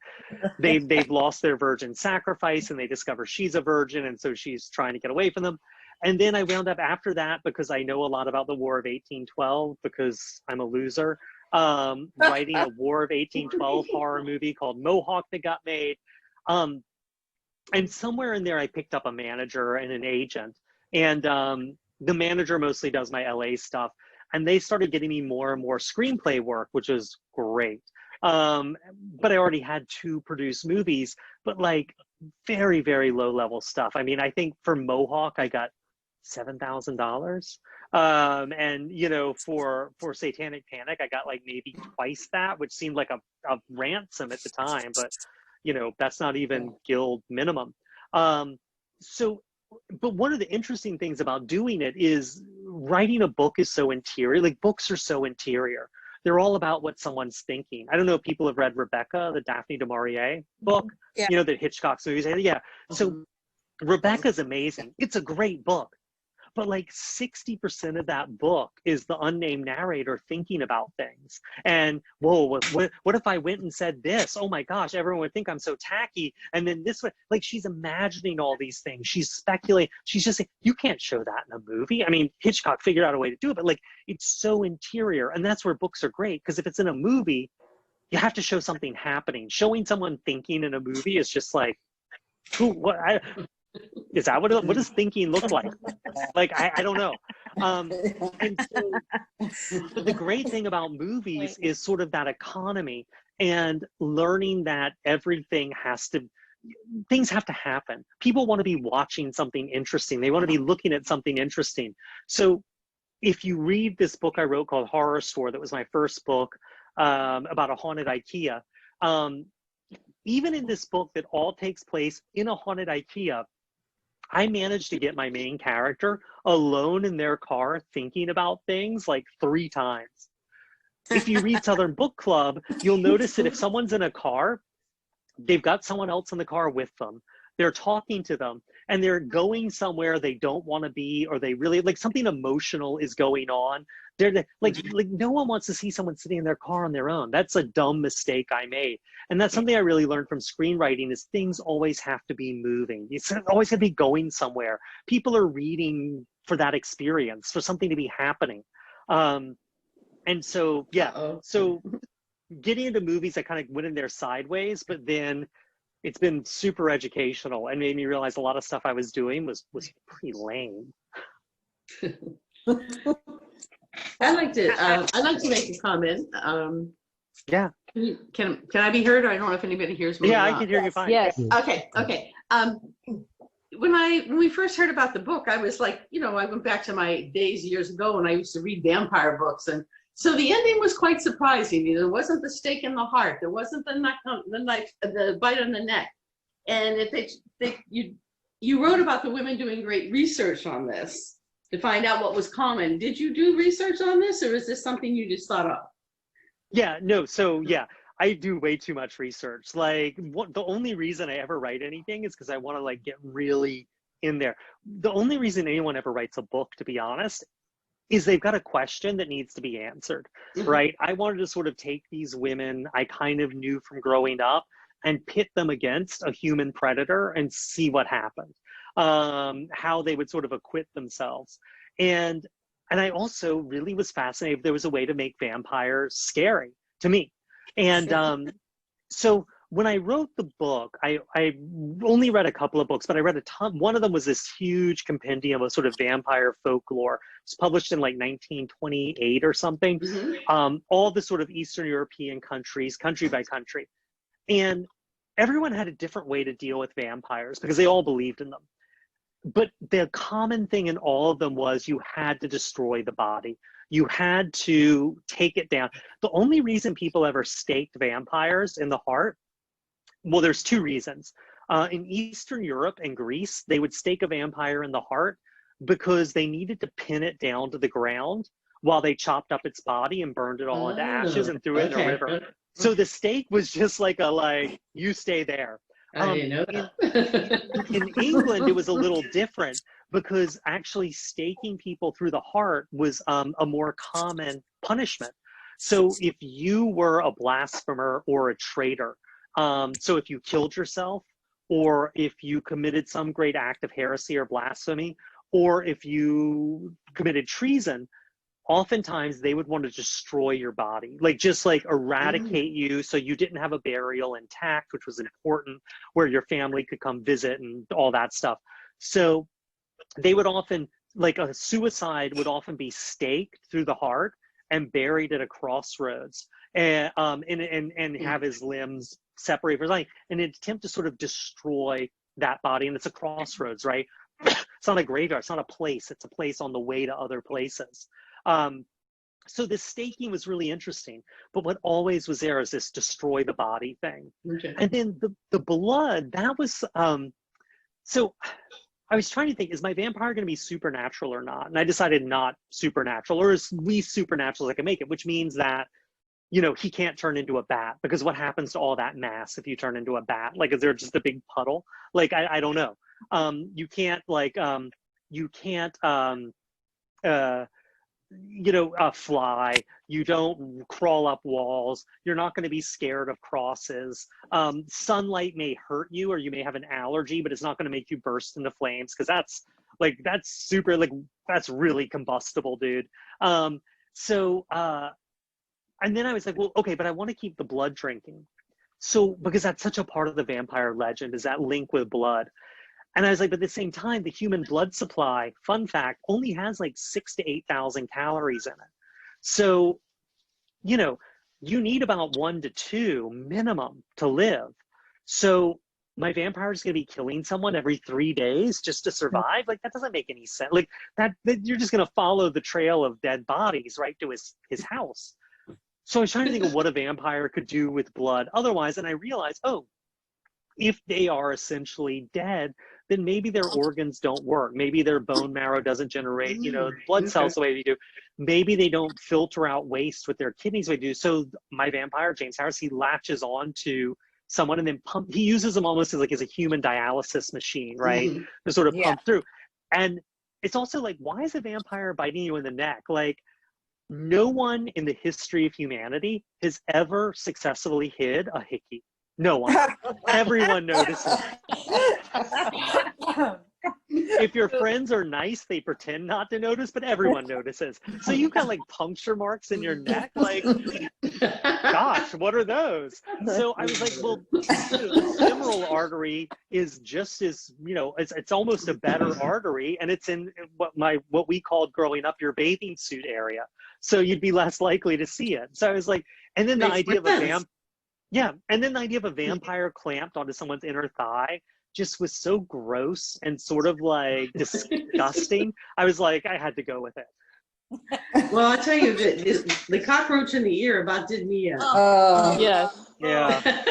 they've lost their virgin sacrifice and they discover she's a virgin. And so she's trying to get away from them. And then I wound up after that, because I know a lot about the War of 1812, because I'm a loser, writing a War of 1812 horror movie called Mohawk that got made. And somewhere in there, I picked up a manager and an agent. And the manager mostly does my LA stuff. And they started getting me more and more screenplay work, which was great. But I already had 2 produced movies, but like very, very low level stuff. I mean, I think for Mohawk, I got $7,000. And, you know, for Satanic Panic, I got like maybe twice that, which seemed like a ransom at the time, but, you know, that's not even guild minimum. But one of the interesting things about doing it is writing a book is so interior. Like, books are so interior. They're all about what someone's thinking. I don't know if people have read Rebecca, the Daphne du Maurier book, Yeah. you know, the Hitchcock's movies. Yeah. So Rebecca's amazing. It's a great book. But like 60% of that book is the unnamed narrator thinking about things. And, whoa, what if I went and said this? Oh my gosh, everyone would think I'm so tacky. And then this way, like, she's imagining all these things. She's speculating. She's just saying, you can't show that in a movie. I mean, Hitchcock figured out a way to do it, but like, it's so interior. And that's where books are great, because if it's in a movie, you have to show something happening. Showing someone thinking in a movie is just like, is that what does thinking look like? Like, I don't know. And so the great thing about movies is sort of that economy and learning that things have to happen. People want to be watching something interesting. They want to be looking at something interesting. So if you read this book I wrote called Horror Store, that was my first book, about a haunted IKEA. Even in this book that all takes place in a haunted IKEA, I managed to get my main character alone in their car thinking about things like 3 times. if you read Southern Book Club, you'll notice that if someone's in a car, they've got someone else in the car with them. They're talking to them and they're going somewhere they don't want to be, or they really like something emotional is going on. They're like no one wants to see someone sitting in their car on their own. That's a dumb mistake I made. And that's something I really learned from screenwriting is things always have to be moving. It's always going to be going somewhere. People are reading for that experience, for something to be happening. And so, yeah, so getting into movies, I kind of went in there sideways, but then it's been super educational and made me realize a lot of stuff I was doing was pretty lame. I'd like to make a comment. Yeah. Can I be heard? I don't know if anybody hears me. Yeah, I can hear you fine. Yes. Okay. When we first heard about the book, I was like, I went back to my days years ago when I used to read vampire books, and so the ending was quite surprising. There wasn't the stake in the heart. There wasn't the knife, the bite on the neck. And you wrote about the women doing great research on this to find out what was common. Did you do research on this, or is this something you just thought of? Yeah, no. So yeah, I do way too much research. Like the only reason I ever write anything is because I want to like get really in there. The only reason anyone ever writes a book, to be honest, is they've got a question that needs to be answered, right? I wanted to sort of take these women I kind of knew from growing up and pit them against a human predator and see what happened, how they would sort of acquit themselves. And I also really was fascinated if there was a way to make vampires scary to me. And so when I wrote the book, I only read a couple of books, but I read a ton. One of them was this huge compendium of sort of vampire folklore. It was published in like 1928 or something. All the sort of Eastern European countries, country by country. And everyone had a different way to deal with vampires because they all believed in them. But the common thing in all of them was you had to destroy the body. You had to take it down. The only reason people ever staked vampires in the heart, well, there's two reasons. In Eastern Europe and Greece, they would stake a vampire in the heart because they needed to pin it down to the ground while they chopped up its body and burned it all into ashes and threw it in a river. So the stake was just like you stay there. I didn't know that. In England, it was a little different because actually staking people through the heart was a more common punishment. So if you were a blasphemer or a traitor, so if you killed yourself, or if you committed some great act of heresy or blasphemy, or if you committed treason, oftentimes they would want to destroy your body, just eradicate you so you didn't have a burial intact, which was important, where your family could come visit and all that stuff. So they would often, a suicide would often be staked through the heart and buried at a crossroads and have his limbs separated from his life in an attempt to sort of destroy that body. And it's a crossroads, right? It's not a graveyard, it's not a place, it's a place on the way to other places. So this staking was really interesting, but what always was there is this destroy the body thing. Okay. And then the blood, that was, so I was trying to think, is my vampire going to be supernatural or not? And I decided not supernatural, or as least supernatural as I can make it, which means that, he can't turn into a bat, because what happens to all that mass if you turn into a bat? Is there just a big puddle? I don't know. You can't fly, you don't crawl up walls, you're not going to be scared of crosses. Sunlight may hurt you, or you may have an allergy, but it's not going to make you burst into flames, because that's super, that's really combustible, dude. And then I was like, well, okay, but I want to keep the blood drinking. So, because that's such a part of the vampire legend, is that link with blood. And I was like, but at the same time, the human blood supply, fun fact, only has 6,000 to 8,000 calories in it. So, you need about 1 to 2 minimum to live. So my vampire is going to be killing someone every 3 days just to survive? That doesn't make any sense. That you're just going to follow the trail of dead bodies right to his house. So I was trying to think of what a vampire could do with blood otherwise. And I realized, if they are essentially dead, then maybe their organs don't work. Maybe their bone marrow doesn't generate, you know, blood cells the way we do. Maybe they don't filter out waste with their kidneys the way we do. So my vampire, James Harris, he latches on to someone and then he uses them almost as like as a human dialysis machine, right? To sort of pump through. And it's also like, why is a vampire biting you in the neck? Like, no one in the history of humanity has ever successfully hid a hickey. No one. Everyone notices. If your friends are nice, they pretend not to notice, but everyone notices. So you've got like puncture marks in your neck. Like, gosh, what are those? So I was like, well, the femoral artery is just as, you know, it's almost a better artery, and it's in what we called growing up your bathing suit area. So you'd be less likely to see it. So I was like, and then the idea of a and then the idea of a vampire clamped onto someone's inner thigh just was so gross and sort of like disgusting. I was like, I had to go with it. Well, I'll tell you, the cockroach in the ear about did me in. Yes. Yeah.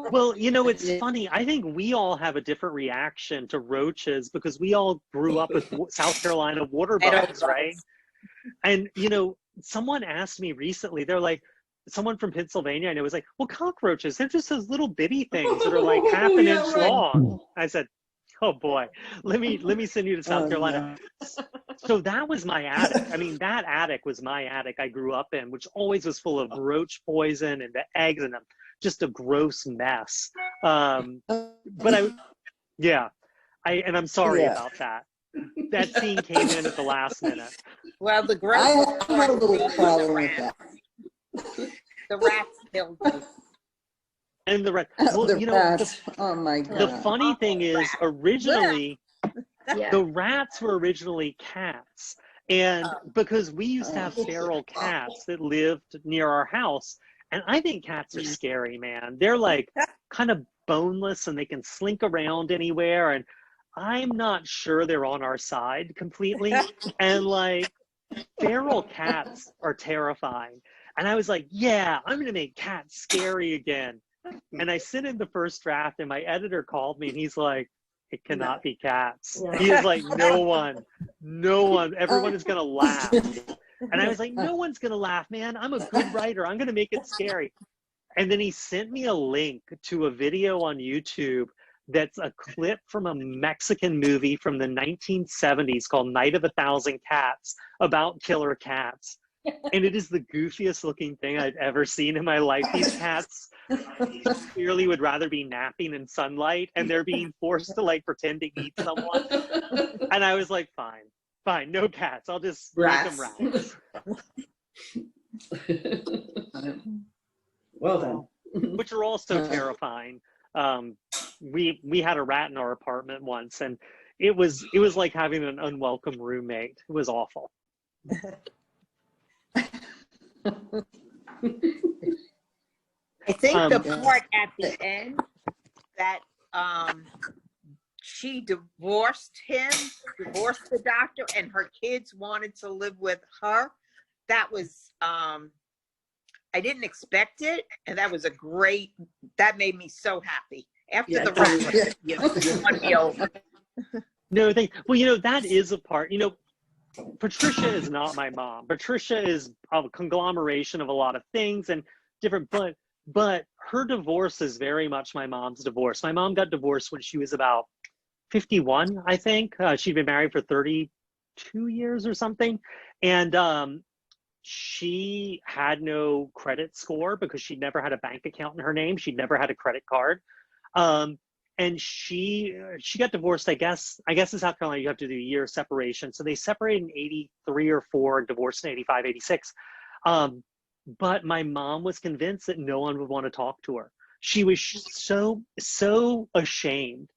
Well, you know, it's funny. I think we all have a different reaction to roaches because we all grew up with South Carolina water bugs, right? And, you know, someone asked me recently, they're like, someone from Pennsylvania, I know, was like, well, cockroaches, they're just those little bitty things that are like half an inch long. I said, oh boy, let me send you to South Carolina. No. So that was my attic. I mean, that attic was my attic I grew up in, which always was full of roach poison and the eggs and just a gross mess. But I'm sorry about that. That scene came in at the last minute. Well, the I had a little problem with that. The rats killed me. And the rats. Well, the rats. Oh my God. The funny thing is, originally, the rats were originally cats. And because we used to have feral cats that lived near our house, and I think cats are scary, man. They're like kind of boneless and they can slink around anywhere. And I'm not sure they're on our side completely. And like, feral cats are terrifying. And I was like, yeah, I'm going to make cats scary again. And I sent in the first draft and my editor called me and he's like, it cannot be cats. He was like, no one, everyone is going to laugh. And I was like, no one's going to laugh, man. I'm a good writer. I'm going to make it scary. And then he sent me a link to a video on YouTube that's a clip from a Mexican movie from the 1970s called Night of a Thousand Cats about killer cats. And it is the goofiest looking thing I've ever seen in my life. These cats clearly would rather be napping in sunlight and they're being forced to like pretend to eat someone. And I was like, fine, no cats. I'll just make them rats. Well done. Which are also terrifying. We had a rat in our apartment once and it was like having an unwelcome roommate. It was awful. I think the part at the end that she divorced the doctor, and her kids wanted to live with her. That was, I didn't expect it, and that made me so happy. After the rest, you want to be over. No, well, you know, that is a part, you know, Patricia is not my mom. Patricia is a conglomeration of a lot of things and different, but her divorce is very much my mom's divorce. My mom got divorced when she was about 51, I think. She'd been married for 32 years or something. And she had no credit score because she'd never had a bank account in her name. She'd never had a credit card. And she got divorced, I guess in South Carolina, you have to do a year separation. So they separated in 83 or 4, divorced in 85, 86. But my mom was convinced that no one would want to talk to her. She was so ashamed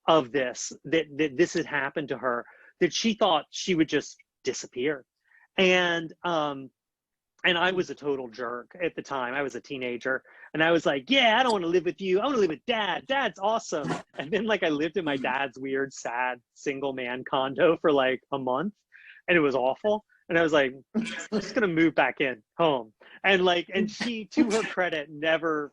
of this, that this had happened to her, that she thought she would just disappear. And I was a total jerk at the time. I was a teenager. And I was like, yeah, I don't want to live with you. I want to live with Dad. Dad's awesome. And then like I lived in my dad's weird, sad, single man condo for like a month. And it was awful. And I was like, I'm just going to move back in home. And like, and she, to her credit, never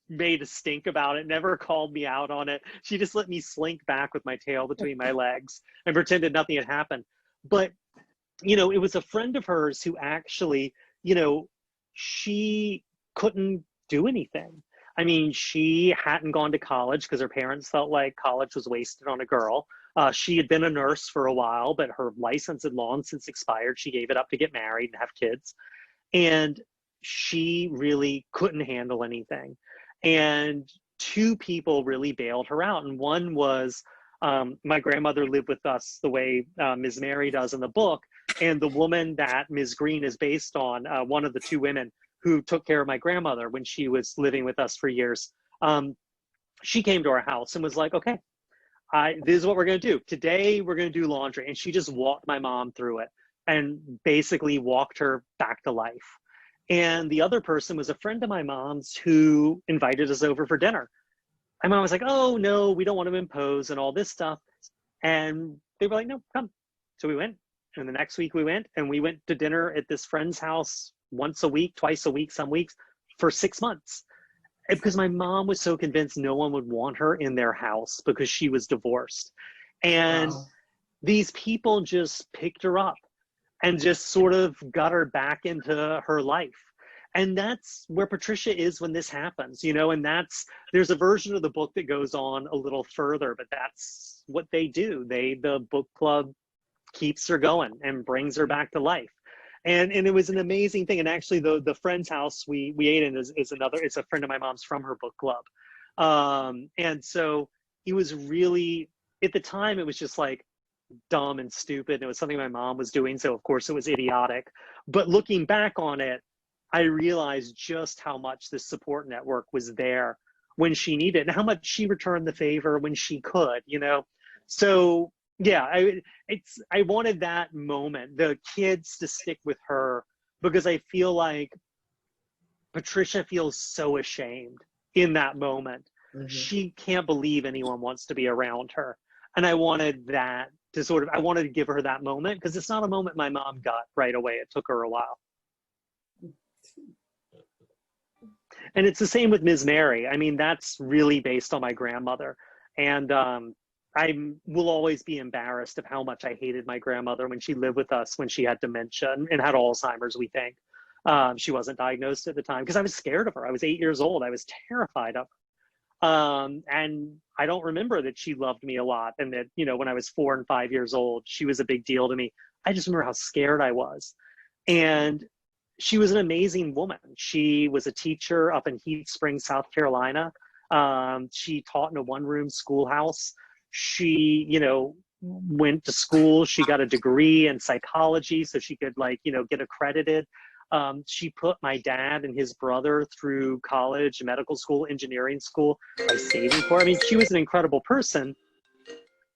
made a stink about it, never called me out on it. She just let me slink back with my tail between my legs and pretended nothing had happened. But, you know, it was a friend of hers who actually, you know, she couldn't do anything. I mean, she hadn't gone to college because her parents felt like college was wasted on a girl. She had been a nurse for a while, but her license had long since expired. She gave it up to get married and have kids. And she really couldn't handle anything. And two people really bailed her out. And one was my grandmother lived with us the way Ms. Mary does in the book. And the woman that Ms. Green is based on, one of the two women who took care of my grandmother when she was living with us for years, she came to our house and was like, okay, this is what we're going to do. Today, we're going to do laundry. And she just walked my mom through it and basically walked her back to life. And the other person was a friend of my mom's who invited us over for dinner. My mom was like, oh, no, we don't want to impose and all this stuff. And they were like, no, come. So we went. And the next week we went to dinner at this friend's house once a week, twice a week, some weeks for 6 months. Because my mom was so convinced no one would want her in their house because she was divorced. And these people just picked her up and just sort of got her back into her life. And that's where Patricia is when this happens, you know, and there's a version of the book that goes on a little further, but that's what they do. The book club keeps her going and brings her back to life. And it was an amazing thing. And actually the friend's house we ate in is it's a friend of my mom's from her book club. And so it was really, at the time, it was just like dumb and stupid. It was something my mom was doing. So of course it was idiotic. But looking back on it, I realized just how much this support network was there when she needed it and how much she returned the favor when she could, you know? So yeah, I wanted that moment, the kids to stick with her, because I feel like Patricia feels so ashamed in that moment. Mm-hmm. She can't believe anyone wants to be around her. And I wanted that to I wanted to give her that moment, because it's not a moment my mom got right away. It took her a while. And it's the same with Ms. Mary. I mean, that's really based on my grandmother. And I will always be embarrassed of how much I hated my grandmother when she lived with us, when she had dementia and had Alzheimer's, we think. She wasn't diagnosed at the time because I was scared of her. I was 8 years old. I was terrified of her. And I don't remember that she loved me a lot. And that, you know, when I was 4 and 5 years old, she was a big deal to me. I just remember how scared I was. And she was an amazing woman. She was a teacher up in Heat Springs, South Carolina. She taught in a one-room schoolhouse. She, you know, went to school. She got a degree in psychology so she could, like, you know, get accredited. She put my dad and his brother through college, medical school, engineering school by saving for. I mean, she was an incredible person,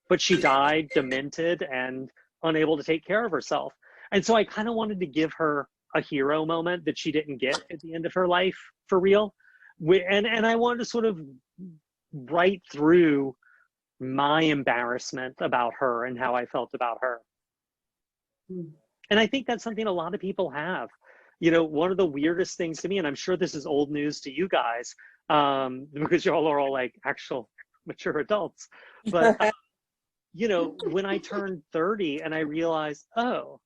but she died demented and unable to take care of herself. And so I kind of wanted to give her a hero moment that she didn't get at the end of her life for real. And I wanted to sort of write through my embarrassment about her and how I felt about her. And I think that's something a lot of people have. You know, one of the weirdest things to me, and I'm sure this is old news to you guys, because y'all are all like actual mature adults, but you know, when I turned 30 and I realized, oh,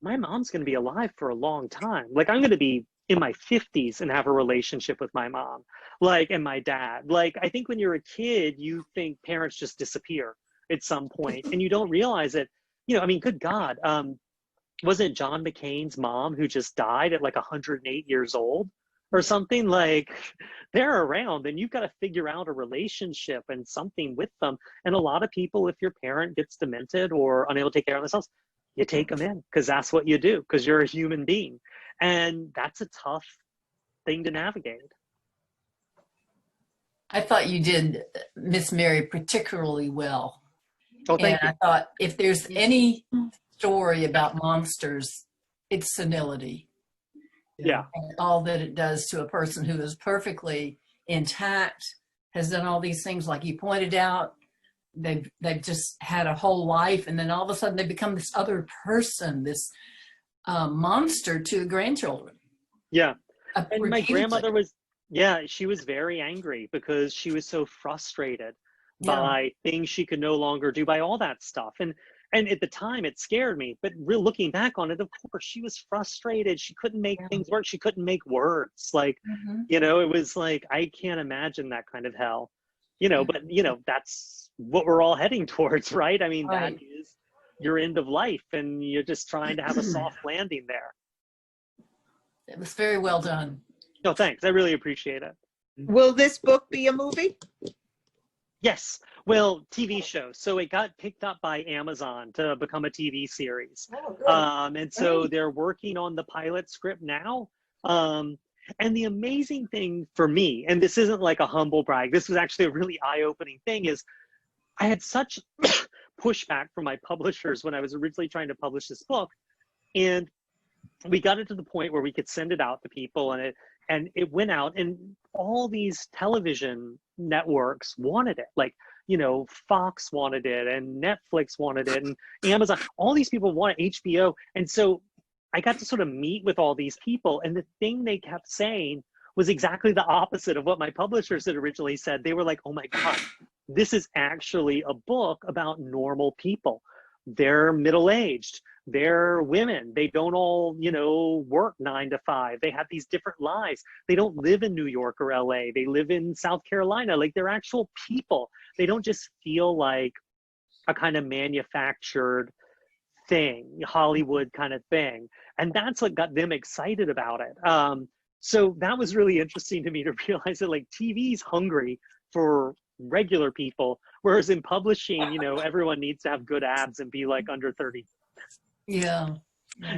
my mom's going to be alive for a long time. Like, I'm going to be in my 50s and have a relationship with my mom, like, and my dad. Like, I think when you're a kid, you think parents just disappear at some point and you don't realize it. You know, I mean, good God, wasn't it John McCain's mom who just died at like 108 years old or something? Like, they're around and you've got to figure out a relationship and something with them. And a lot of people, if your parent gets demented or unable to take care of themselves, you take them in because that's what you do, because you're a human being. And that's a tough thing to navigate. I thought you did Miss Mary particularly well. Oh, thank you. I thought if there's any story about monsters, it's senility. Yeah. And all that it does to a person who is perfectly intact, has done all these things like you pointed out. They've just had a whole life, and then all of a sudden they become this other person, this monster to the grandchildren. Yeah. And my grandmother was Yeah, she was very angry because she was so frustrated Yeah. by things she could no longer do, by all that stuff. And at the time it scared me, but real looking back on it, of course, she was frustrated. She couldn't make Yeah. things work. She couldn't make words. Like, Mhm. it was like, I can't imagine that kind of hell. But that's what we're all heading towards, right? I mean, Right. that is your end of life, and you're just trying to have a soft landing there. It was very well done. No, thanks. I really appreciate it. Will this book be a movie? Yes. Well, TV show. So it got picked up by Amazon to become a TV series. Oh, good. And so they're working on the pilot script now. And the amazing thing for me, and this isn't like a humble brag, this was actually a really eye-opening thing, is I had such pushback from my publishers when I was originally trying to publish this book. And we got it to the point where we could send it out to people, and it went out, and all these television networks wanted it. Like, Fox wanted it, and Netflix wanted it, and Amazon, all these people wanted HBO. And so I got to sort of meet with all these people, and the thing they kept saying was exactly the opposite of what my publishers had originally said. They were like, oh my God, this is actually a book about normal people. They're middle-aged. They're women. They don't all, work 9 to 5. They have these different lives. They don't live in New York or LA. They live in South Carolina. Like, they're actual people. They don't just feel like a kind of manufactured thing, Hollywood kind of thing. And that's what got them excited about it. So that was really interesting to me to realize that, like, TV's hungry for regular people, whereas in publishing, everyone needs to have good abs and be like under 30. Yeah.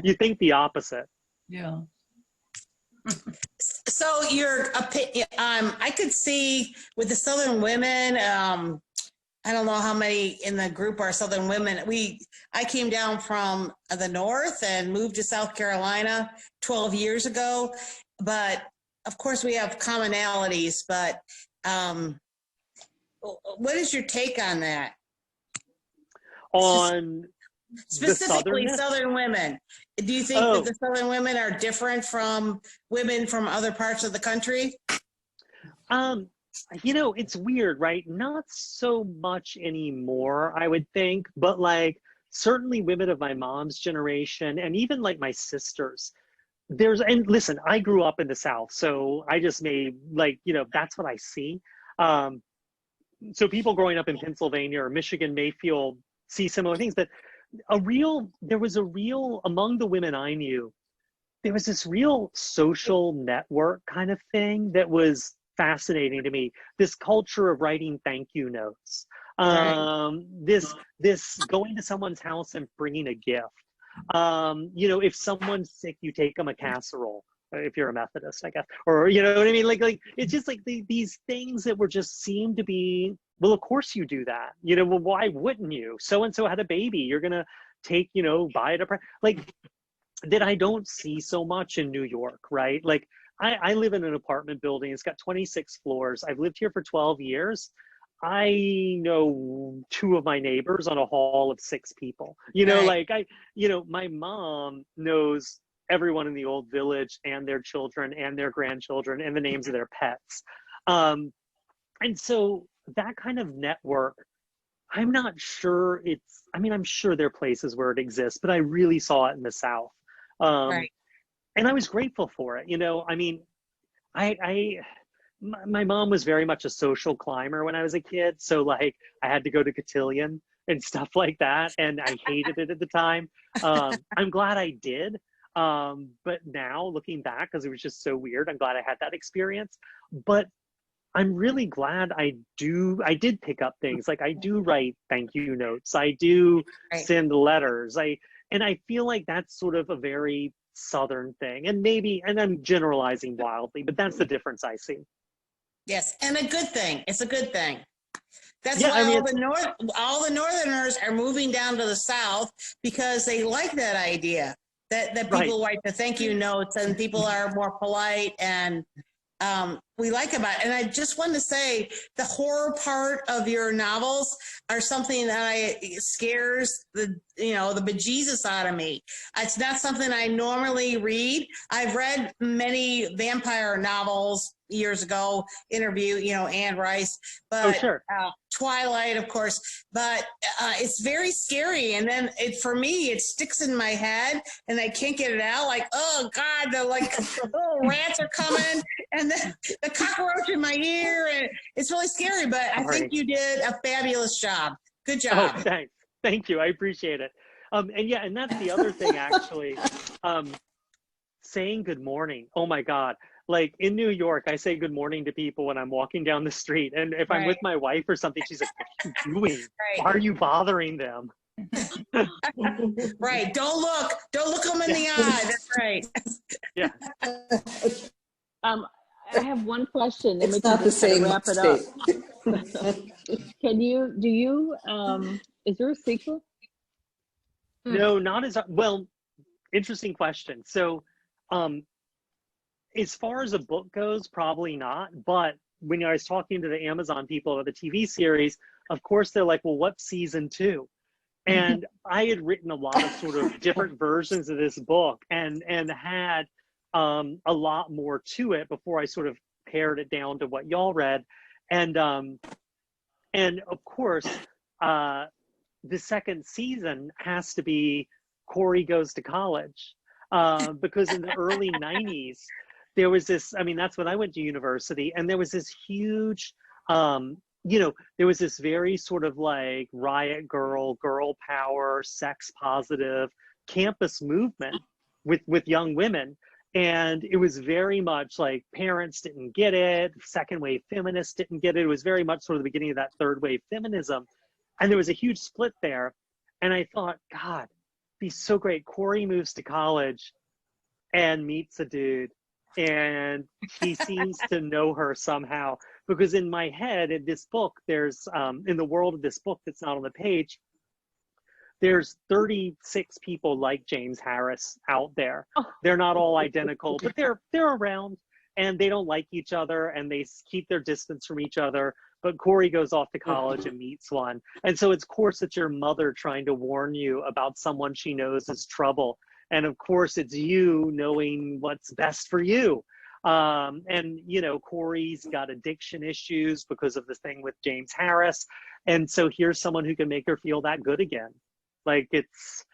You think the opposite. Yeah. So your opinion, I could see with the Southern women, I don't know how many in the group are Southern women. I came down from the North and moved to South Carolina 12 years ago, but of course we have commonalities, but what is your take on that? On Specifically Southern women. Do you think that the Southern women are different from women from other parts of the country? It's weird, right? Not so much anymore, I would think, but like certainly women of my mom's generation, and even like my sisters, and listen, I grew up in the South, so I just that's what I see. So people growing up in Pennsylvania or Michigan may see similar things, but there was a real, among the women I knew, there was this real social network kind of thing that was fascinating to me. This culture of writing thank you notes, this going to someone's house and bringing a gift. If someone's sick, you take them a casserole. If you're a Methodist, I guess, or you know what I mean. Like it's just like these things that were just seem to be. Well, of course you do that. Well, why wouldn't you? So and so had a baby. You're gonna take, buy it like that. I don't see so much in New York, right? Like I live in an apartment building. It's got 26 floors. I've lived here for 12 years. I know 2 of my neighbors on a hall of 6 people. My mom knows everyone in the old village and their children and their grandchildren and the names of their pets. And so that kind of network, I'm not sure I'm sure there are places where it exists, but I really saw it in the South. And I was grateful for it. My mom was very much a social climber when I was a kid. So like I had to go to cotillion and stuff like that. And I hated it at the time. I'm glad I did. But now looking back, because it was just so weird, I'm glad I had that experience. But I'm really glad I did pick up things. Like I do write thank you notes. I do send letters. And I feel like that's sort of a very Southern thing. And I'm generalizing wildly, but that's the difference I see. Yes, and a good thing. It's a good thing. That's why all the Northerners are moving down to the South, because they like that idea that people write the thank you notes and people are more polite and we like about it. And I just want to say the horror part of your novels are something that scares the bejesus out of me. It's not something I normally read. I've read many vampire novels years ago, Interview, Anne Rice, but sure. Twilight, of course, but it's very scary. And then for me, it sticks in my head and I can't get it out. Like, oh God, the little rats are coming and then the cockroach in my ear. And it's really scary, but I think you did a fabulous job. Good job. Oh, thanks. Thank you. I appreciate it. And that's the other thing, actually. Saying good morning. Oh my God. Like in New York, I say good morning to people when I'm walking down the street. And if I'm with my wife or something, she's like, what are you doing? Why are you bothering them? Right. Don't look them in the eye. That's right. Yeah. I have one question. It's not the same. Wrap it up. Is there a sequel? No, not as well. Interesting question. So, as far as a book goes, probably not. But when I was talking to the Amazon people about the TV series, of course they're like, "Well, what's season 2?" And I had written a lot of sort of different versions of this book, and had a lot more to it before I sort of pared it down to what y'all read, and of course, the second season has to be Corey Goes to College, because in the early 90s, there was this, that's when I went to university, and there was this huge, there was this very sort of like riot girl power, sex positive campus movement with young women. And it was very much like parents didn't get it, second wave feminists didn't get it. It was very much sort of the beginning of that third wave feminism. And there was a huge split there. And I thought, God, it'd be so great. Corey moves to college and meets a dude. And he seems to know her somehow. Because in my head, in this book, there's, in the world of this book that's not on the page, there's 36 people like James Harris out there. They're not all identical, but they're around, and they don't like each other, and they keep their distance from each other. But Corey goes off to college and meets one. And so of course it's your mother trying to warn you about someone she knows is trouble. And of course it's you knowing what's best for you. And Corey's got addiction issues because of this thing with James Harris. And so here's someone who can make her feel that good again. Like it's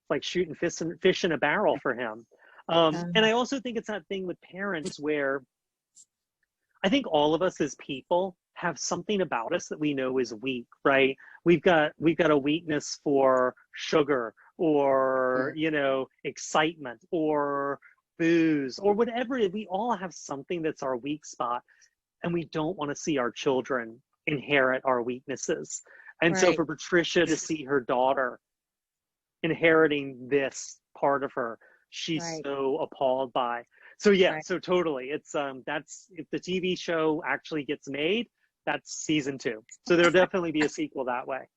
like shooting fish in a barrel for him. And I also think it's that thing with parents where I think all of us as people have something about us that we know is weak, right? We've got a weakness for sugar or, excitement or booze or whatever. We all have something that's our weak spot, and we don't want to see our children inherit our weaknesses. And so for Patricia to see her daughter inheriting this part of her, she's so appalled by. So so totally. It's that's, if the TV show actually gets made, that's season 2. So there'll definitely be a sequel that way.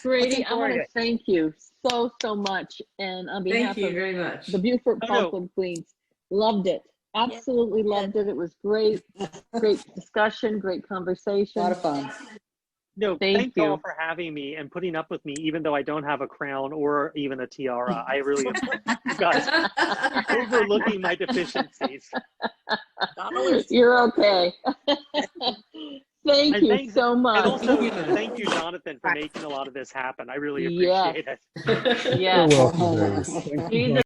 Grady, I want to thank you so much, and on behalf Thank you very much. The Beaufort Pulpwood Queens, loved it. Absolutely loved it. It was great, great discussion, great conversation. A lot of fun. No, thank you all for having me and putting up with me, even though I don't have a crown or even a tiara. I really appreciate you guys overlooking my deficiencies. You're okay. Thank you so much. And also, thank you, Jonathan, for making a lot of this happen. I really appreciate it. Yeah. You're welcome, Mary. Thank you.